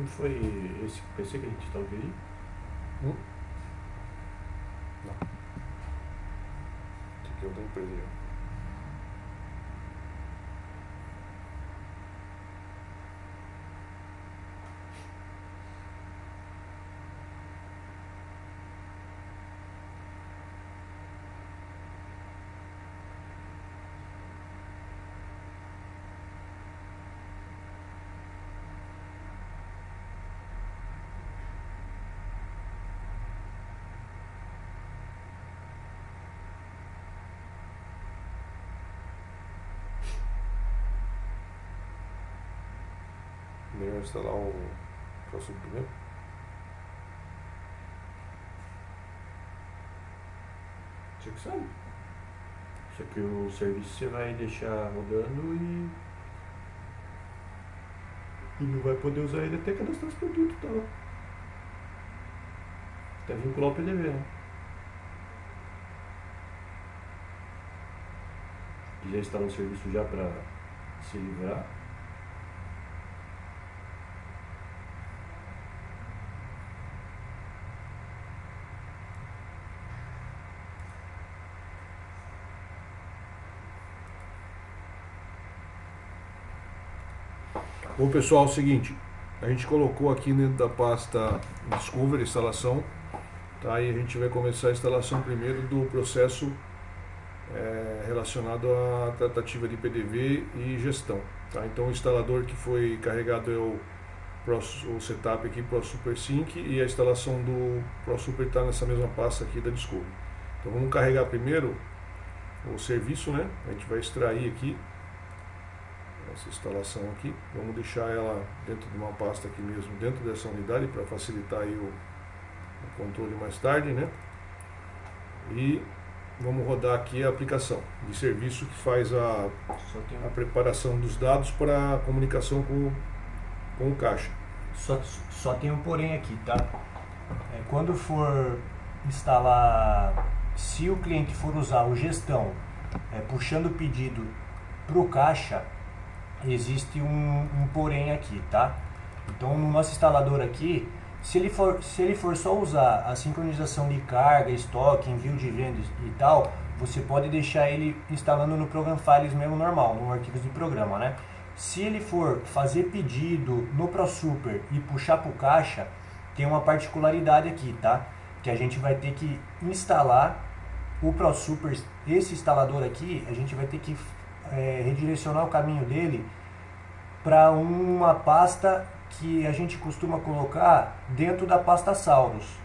foi esse PC que a gente instalou aqui? Não. Esse aqui é o da empresa. Melhor instalar o próximo primeiro. Você que sabe. Só que o serviço você vai deixar rodando e não vai poder usar ele até cadastrar os produtos e tal. Até vincular o PDV, né? Quiser instalar um serviço já para se livrar. Bom, pessoal, é o seguinte, a gente colocou aqui dentro da pasta Discover, instalação, tá? E a gente vai começar a instalação primeiro do processo relacionado à tratativa de PDV e gestão, tá? Então o instalador que foi carregado é o setup aqui ProSuper Sync, e a instalação do ProSuper está nessa mesma pasta aqui da Discover. Então vamos carregar primeiro o serviço, né? A gente vai extrair aqui essa instalação aqui, vamos deixar ela dentro de uma pasta aqui mesmo, dentro dessa unidade, para facilitar aí o controle mais tarde, né? E vamos rodar aqui a aplicação de serviço que faz a preparação dos dados para a comunicação com o caixa. Só tem um porém aqui, tá? Quando for instalar, se o cliente for usar o gestão puxando o pedido para o caixa, existe um porém aqui, tá? Então no nosso instalador aqui, se ele for só usar a sincronização de carga, estoque, envio de vendas e tal, você pode deixar ele instalando no Program Files mesmo normal, no arquivos de programa, né? Se ele for fazer pedido no ProSuper e puxar para o caixa, tem uma particularidade aqui, tá? Que a gente vai ter que instalar o ProSuper, esse instalador aqui, a gente vai ter que redirecionar o caminho dele para uma pasta que a gente costuma colocar dentro da pasta Saurus,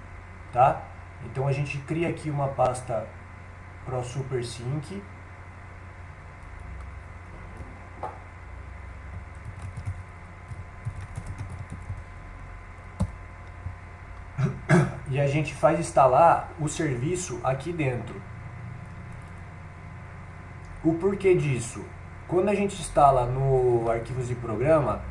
tá? Então a gente cria aqui uma pasta ProSuper Sync. E a gente faz instalar o serviço aqui dentro. O porquê disso? Quando a gente instala no arquivos de programa,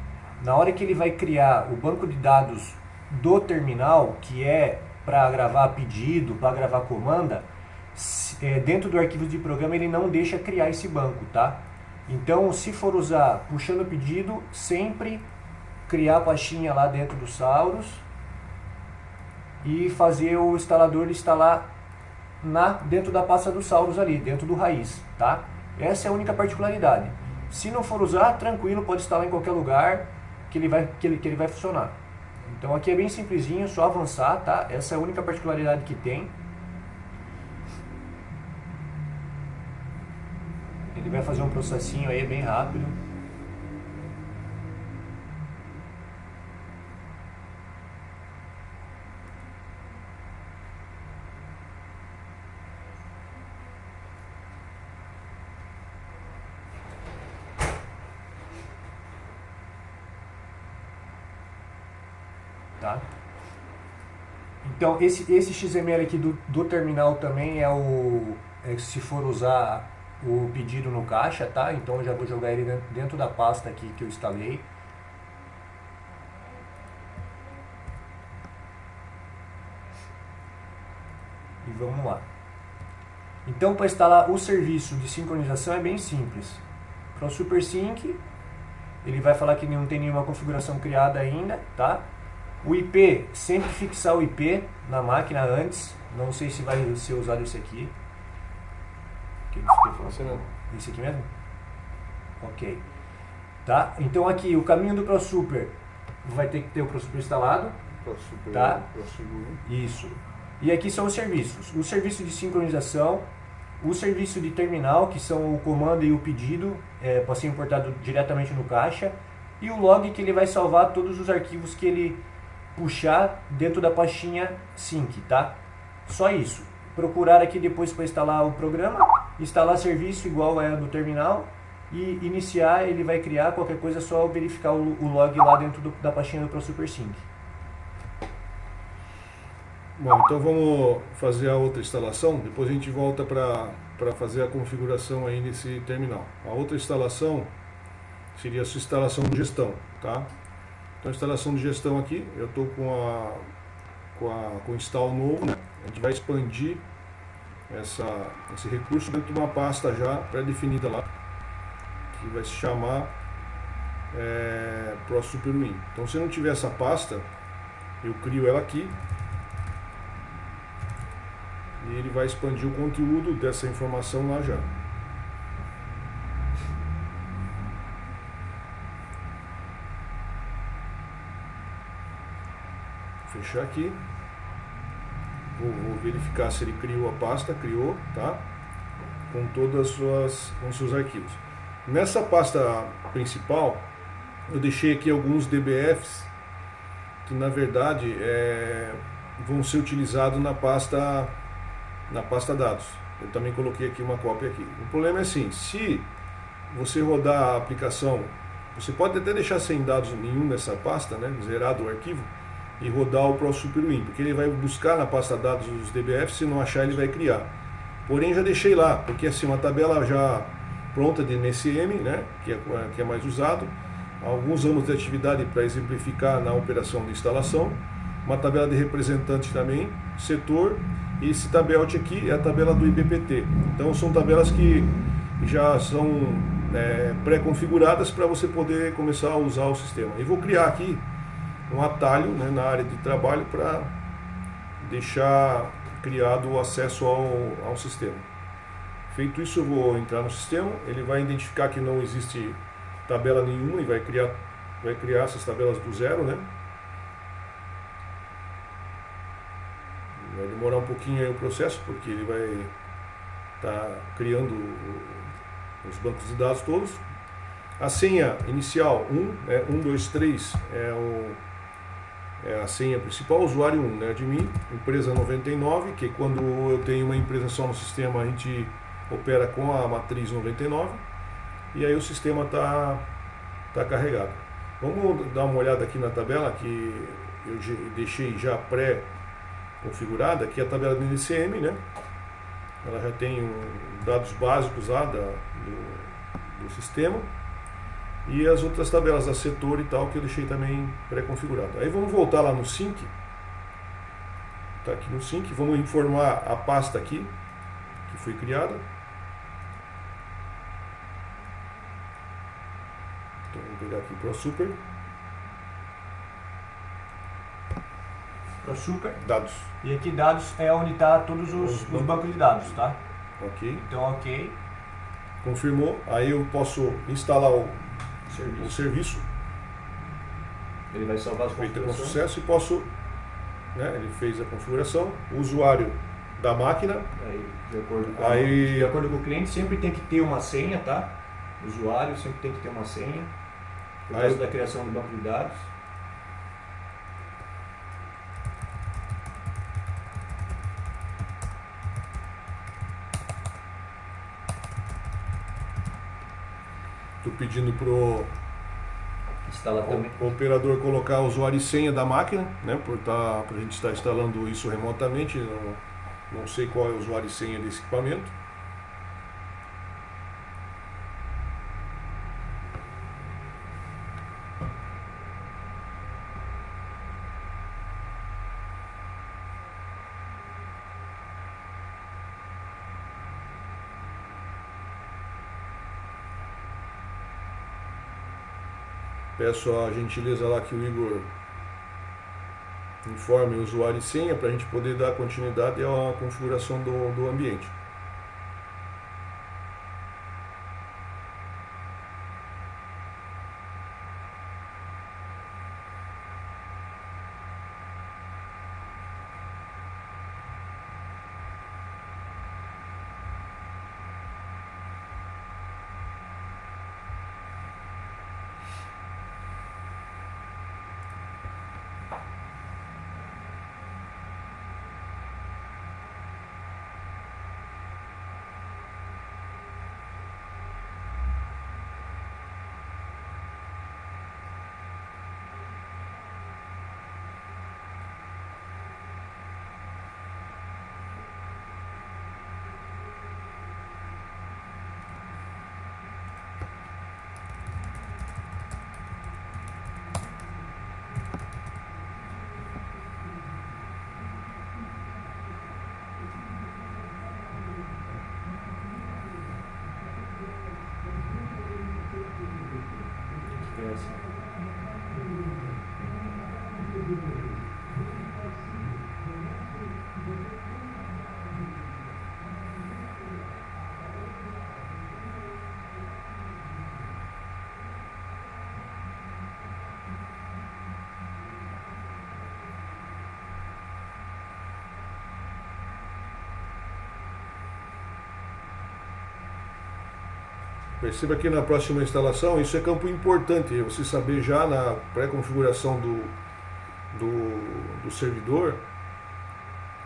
na hora que ele vai criar o banco de dados do terminal, que é para gravar pedido, para gravar comanda, dentro do arquivo de programa ele não deixa criar esse banco, tá? Então, se for usar puxando o pedido, sempre criar a pastinha lá dentro do Saurus e fazer o instalador instalar dentro da pasta do Saurus ali, dentro do raiz, tá? Essa é a única particularidade. Se não for usar, tranquilo, pode instalar em qualquer lugar que ele vai funcionar. Então aqui é bem simplesinho, só avançar, tá? Essa é a única particularidade que tem. Ele vai fazer um processinho aí bem rápido. Tá? Então esse XML aqui do terminal também se for usar o pedido no caixa, tá? Então eu já vou jogar ele dentro da pasta aqui que eu instalei. E vamos lá. Então para instalar o serviço de sincronização é bem simples. ProSuper Sync, ele vai falar que não tem nenhuma configuração criada ainda, tá? O IP, sempre fixar o IP na máquina antes. Não sei se vai ser usado esse aqui. Que Esse não. esse aqui mesmo? Ok. Tá? Então aqui, o caminho do ProSuper vai ter que ter o ProSuper instalado. ProSuper, Tá. ProSeguro. Isso. E aqui são os serviços. O serviço de sincronização, o serviço de terminal, que são o comando e o pedido, para ser importado diretamente no caixa. E o log, que ele vai salvar todos os arquivos que ele puxar dentro da pastinha sync, tá? Só isso. Procurar aqui depois para instalar o programa, instalar serviço igual é no terminal e iniciar, ele vai criar. Qualquer coisa é só verificar o log lá dentro da pastinha do ProSuper Sync. Bom, então vamos fazer a outra instalação, depois a gente volta para fazer a configuração aí nesse terminal. A outra instalação seria a sua instalação de gestão, tá? Então a instalação de gestão aqui, eu estou com o install novo, né? A gente vai expandir esse recurso dentro de uma pasta já pré-definida lá, que vai se chamar ProSuperWin. Então se não tiver essa pasta, eu crio ela aqui, e ele vai expandir o conteúdo dessa informação lá já. Fechar aqui. Vou verificar se ele criou a pasta. Criou, tá? Com todas com seus arquivos. Nessa pasta principal, eu deixei aqui alguns DBFs que na verdade vão ser utilizados na pasta dados. Eu também coloquei aqui uma cópia aqui. O problema é assim, se você rodar a aplicação, você pode até deixar sem dados nenhum nessa pasta, né, zerado o arquivo, e rodar o ProSuperWin, porque ele vai buscar na pasta dados os DBFs, se não achar ele vai criar. Porém já deixei lá, porque assim, uma tabela já pronta de MSM, né, que é mais usado, alguns anos de atividade para exemplificar na operação de instalação, uma tabela de representante também, setor. E esse tabelt aqui é a tabela do IBPT. Então são tabelas que já são pré-configuradas para você poder começar a usar o sistema. E vou criar aqui um atalho, né, na área de trabalho para deixar criado o acesso ao sistema. Feito isso, eu vou entrar no sistema, ele vai identificar que não existe tabela nenhuma e vai criar essas tabelas do zero, né? Vai demorar um pouquinho aí o processo, porque ele vai estar criando os bancos de dados todos. A senha inicial 123 é a senha principal, usuário 1, né, de mim, empresa 99, que quando eu tenho uma empresa só no sistema, a gente opera com a matriz 99, e aí o sistema está carregado. Vamos dar uma olhada aqui na tabela que eu deixei já pré-configurada, aqui é a tabela do NCM, né? Ela já tem dados básicos lá do sistema. E as outras tabelas da setor e tal que eu deixei também pré-configurado. Aí vamos voltar lá no Sync. Está aqui no Sync. Vamos informar a pasta aqui que foi criada. Então vamos pegar aqui ProSuper. ProSuper. Dados. E aqui dados é onde está todos os bancos de dados, tá? Ok. Então ok. Confirmou. Aí eu posso instalar o serviço. Ele vai salvar as Feita com configurações. sucesso e posso, né, ele fez a configuração, o usuário da máquina. Aí, de acordo com o cliente, sempre tem que ter uma senha, tá? O usuário sempre tem que ter uma senha, por causa da criação do banco de dados. Estou pedindo pro Instala também. o operador colocar o usuário e senha da máquina, né, para a gente estar instalando isso remotamente. Não sei qual é o usuário e senha desse equipamento. Peço a gentileza lá que o Igor informe o usuário e senha para a gente poder dar continuidade à configuração do ambiente. Perceba que na próxima instalação, isso é campo importante, você saber já na pré-configuração do servidor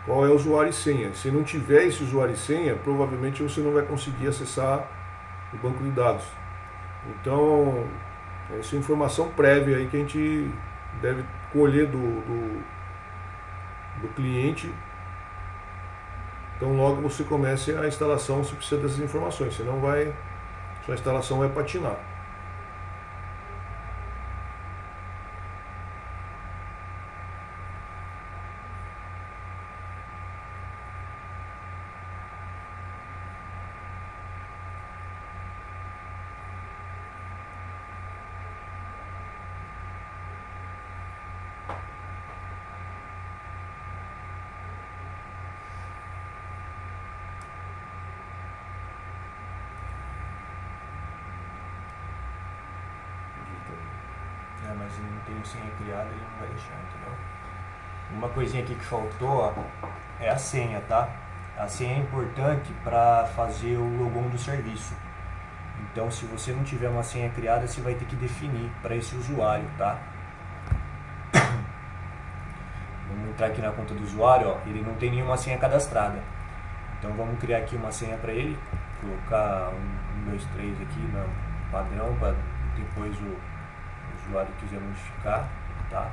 qual é o usuário e senha. Se não tiver esse usuário e senha, provavelmente você não vai conseguir acessar o banco de dados. Então, essa é informação prévia aí que a gente deve colher do cliente. Então, logo você comece a instalação, você precisa dessas informações, senão sua instalação vai patinar. Mas ele não tem senha criada, ele não vai deixar, entendeu? Uma coisinha aqui que faltou, ó, é a senha, tá? A senha é importante para fazer o logon do serviço. Então, se você não tiver uma senha criada, você vai ter que definir para esse usuário, tá? Vamos entrar aqui na conta do usuário, ó, ele não tem nenhuma senha cadastrada. Então, vamos criar aqui uma senha para ele, colocar 1, 2, 3 aqui no padrão, para depois o usuário quiser modificar, tá?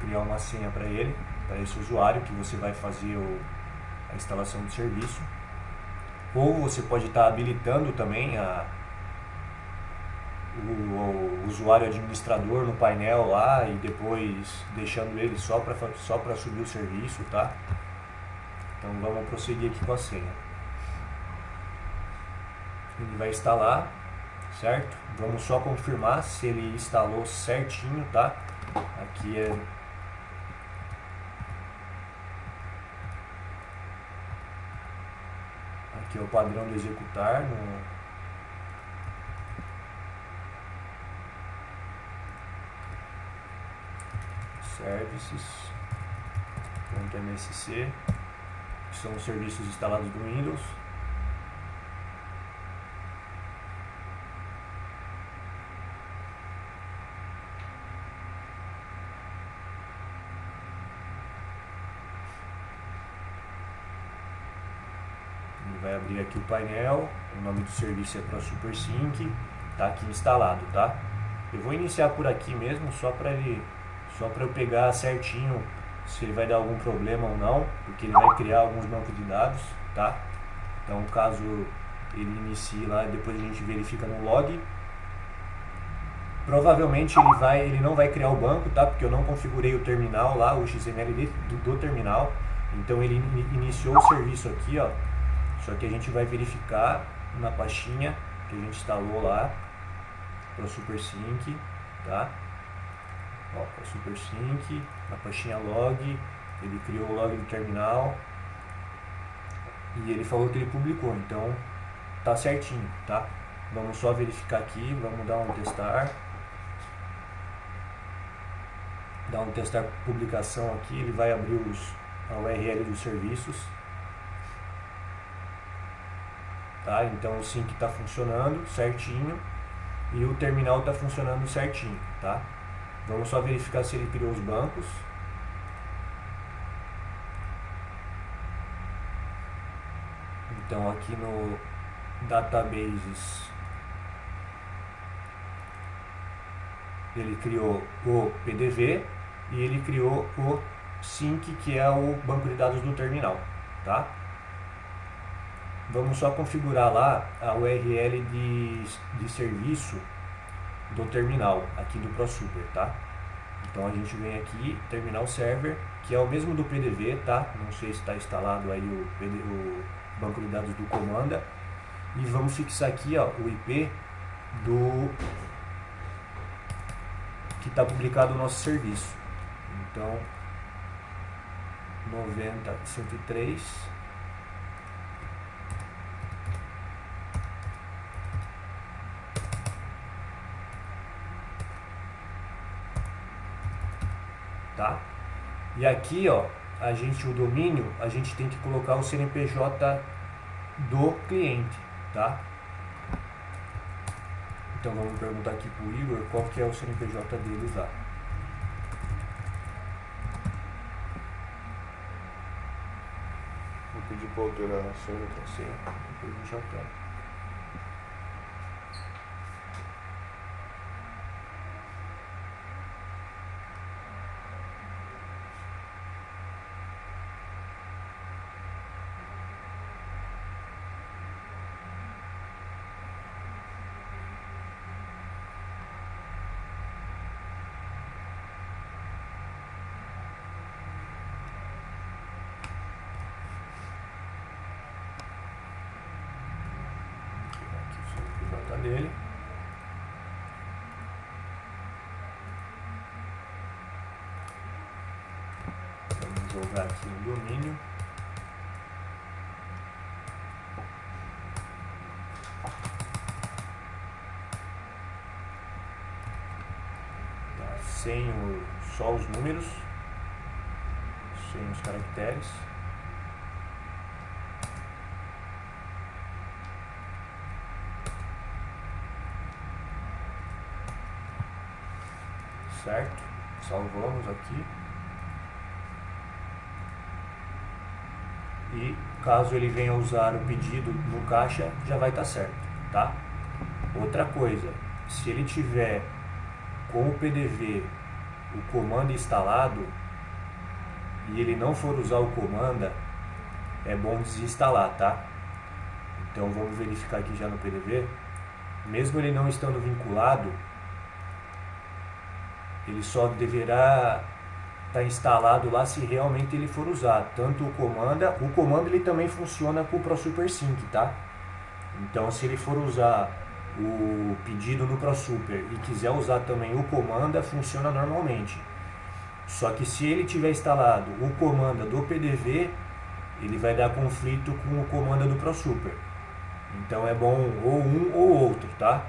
Criar uma senha para ele, para esse usuário que você vai fazer a instalação do serviço. Ou você pode estar habilitando também o usuário administrador no painel lá e depois deixando ele só para subir o serviço, tá? Então vamos prosseguir aqui com a senha. Ele vai instalar, certo? Vamos só confirmar se ele instalou certinho, tá? Aqui é o padrão do executar no services.msc, que são os serviços instalados no Windows. Vai abrir aqui o painel, o nome do serviço é ProSuperSync, tá aqui instalado, tá? Eu vou iniciar por aqui mesmo, só para eu pegar certinho se ele vai dar algum problema ou não, porque ele vai criar alguns bancos de dados, tá? Então, caso ele inicie lá, depois a gente verifica no log. Provavelmente ele não vai criar o banco, tá? Porque eu não configurei o terminal lá, o XML do terminal. Então ele iniciou o serviço aqui, ó. Só que a gente vai verificar na pastinha que a gente instalou lá, ProSuperSync, tá? Ó, para SuperSync, na pastinha log, ele criou o log do terminal e ele falou que ele publicou, então tá certinho, tá? Vamos só verificar aqui, vamos dar um testar. Dar um testar publicação aqui, ele vai abrir a URL dos serviços. Tá? Então o sync está funcionando certinho e o terminal está funcionando certinho, tá? Vamos só verificar se ele criou os bancos. Então aqui no Databases ele criou o PDV e ele criou o sync, que é o banco de dados do terminal, tá? Vamos só configurar lá a URL de serviço do terminal aqui do ProSuper, tá? Então a gente vem aqui, terminal server, que é o mesmo do PDV, tá? Não sei se está instalado aí o banco de dados do Comanda. E vamos fixar aqui, ó, o IP do que está publicado no nosso serviço. Então 90.103. Tá? E aqui, ó, o domínio, a gente tem que colocar o CNPJ do cliente, tá? Então vamos perguntar aqui pro Igor qual que é o CNPJ deles lá. Vou pedir para alterar a senha. Sim, depois a gente altera. Dele. Vamos jogar aqui no domínio. Tá, sem só os números, sem os caracteres. Certo? Salvamos aqui. E caso ele venha usar o pedido no caixa, já vai estar certo, tá? Outra coisa, se ele tiver com o PDV o comando instalado e ele não for usar o comanda, é bom desinstalar, tá? Então vamos verificar aqui já no PDV. Mesmo ele não estando vinculado, ele só deverá estar instalado lá se realmente ele for usar tanto o comando ele também funciona com o ProSuper Sync, tá? Então se ele for usar o pedido no ProSuper e quiser usar também o comanda, funciona normalmente. Só que se ele tiver instalado o comanda do PDV, ele vai dar conflito com o comanda do ProSuper. Então é bom ou um ou outro, tá?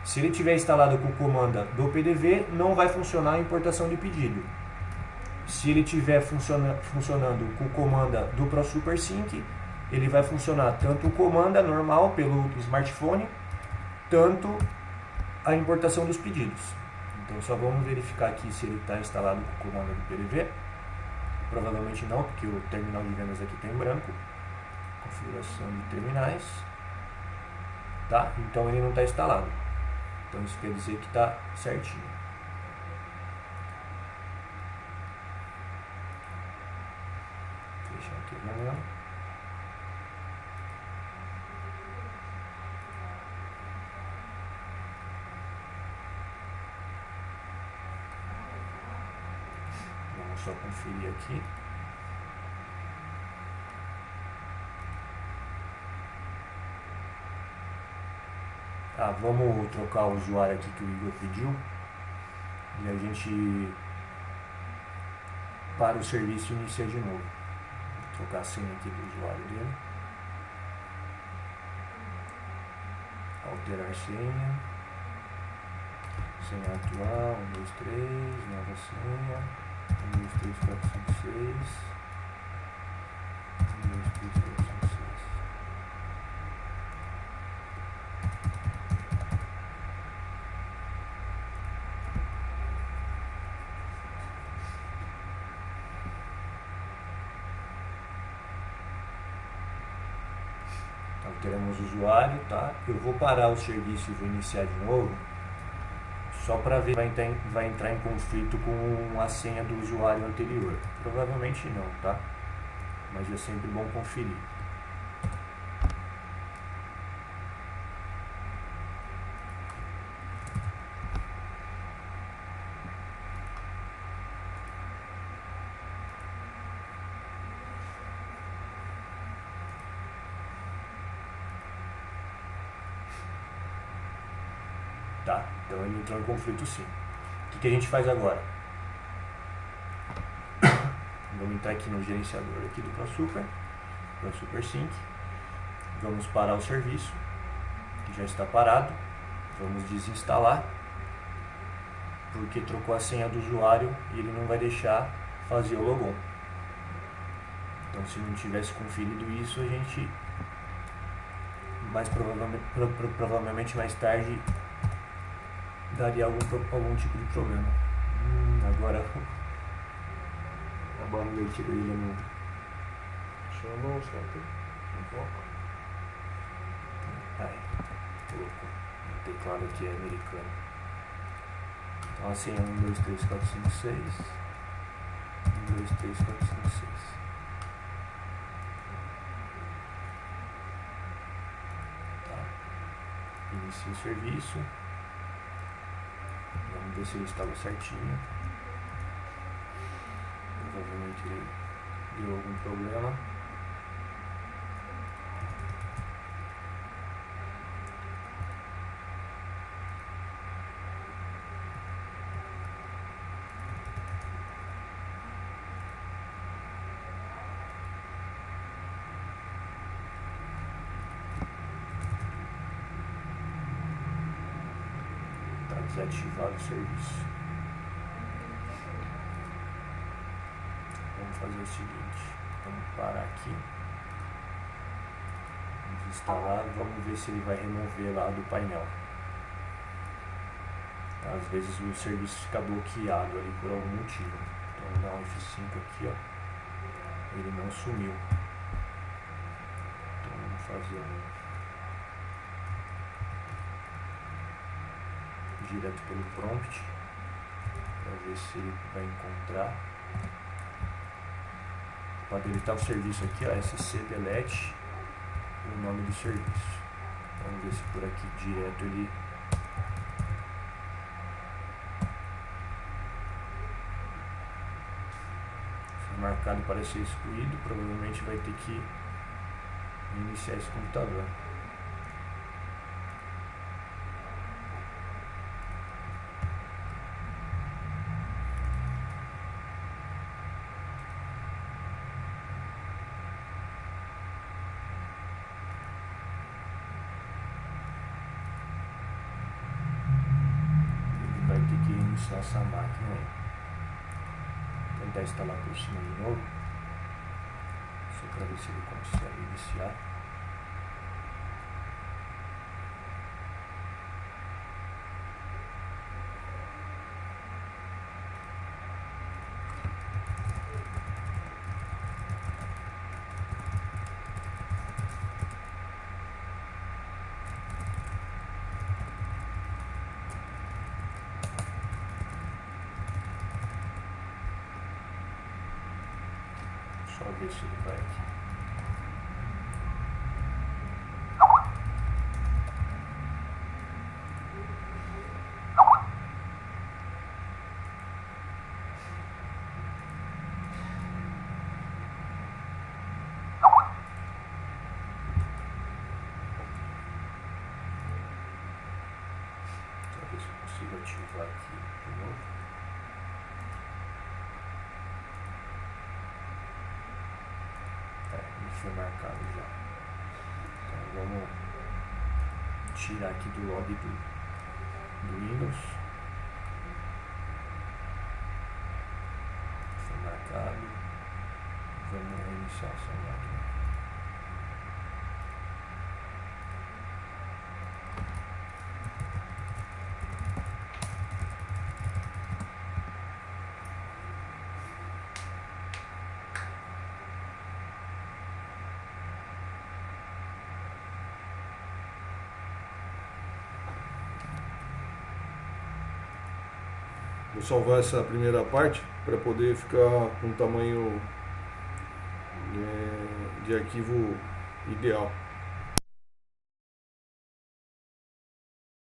Se ele tiver instalado com o comanda do PDV, não vai funcionar a importação de pedido. Se ele tiver funcionando com o comanda do ProSuper Sync, ele vai funcionar tanto o comanda normal pelo smartphone, tanto a importação dos pedidos. Então só vamos verificar aqui se ele está instalado com o comanda do PDV. Provavelmente não, porque o terminal de vendas aqui está em branco. Configuração de terminais. Tá? Então ele não está instalado. Então isso quer dizer que está certinho. Fechar aqui a janela. Vamos só conferir aqui. Vamos trocar o usuário aqui que o Igor pediu. e a gente para o serviço e inicia de novo. Vou trocar a senha aqui do usuário dele. Alterar senha. Senha atual, 1, 2, 3, nova senha, 1, 2, 3, 4, 5, 6, 1, 2, 3, 4, 5, 6. Alteramos o usuário, tá? Eu vou parar o serviço e vou iniciar de novo. Só para ver se vai entrar em conflito com a senha do usuário anterior. Provavelmente não, tá? Mas é sempre bom conferir. Tá? Então ele entrou em conflito sim. O que a gente faz agora? Vamos entrar aqui no gerenciador aqui do ProSuper Sync. Vamos parar o serviço, que já está parado. Vamos desinstalar, porque trocou a senha do usuário e ele não vai deixar fazer o logon. Então se não tivesse conferido isso, a gente provavelmente mais tarde daria algum tipo de problema. Agora a barriga de tiroída não. Chamou, certo? Um pouco. Aí, colocou. O teclado aqui é americano. Então assim é 1, 2, 3, 4, 5, 6. 1, 2, 3, 4, 5, 6. Tá. Inicia o serviço. Vamos ver se ele estava certinho. Provavelmente ele deu algum problema. Está desativado o serviço. Vamos fazer o seguinte, vamos parar aqui, vamos instalar, vamos ver se ele vai remover lá do painel. Às vezes o serviço fica bloqueado ali por algum motivo. Então vamos dar um F5 aqui, ó. Ele não sumiu. Então vamos fazer direto pelo prompt para ver se ele vai encontrar. Para deletar o serviço aqui, ó, SC delete o nome do serviço. Vamos ver se por aqui direto ele foi marcado para ser excluído. Provavelmente vai ter que iniciar esse computador. Essa máquina aí. Vou tentar instalar por cima de novo, só para ver se ele consegue iniciar. Só ver se ele vai aqui. Só ver se eu consigo ativar aqui de novo. foi marcado já. Então vamos tirar aqui do log do Windows. Foi marcado. Vamos reiniciar essa máquina. Vou salvar essa primeira parte para poder ficar com um tamanho de arquivo ideal.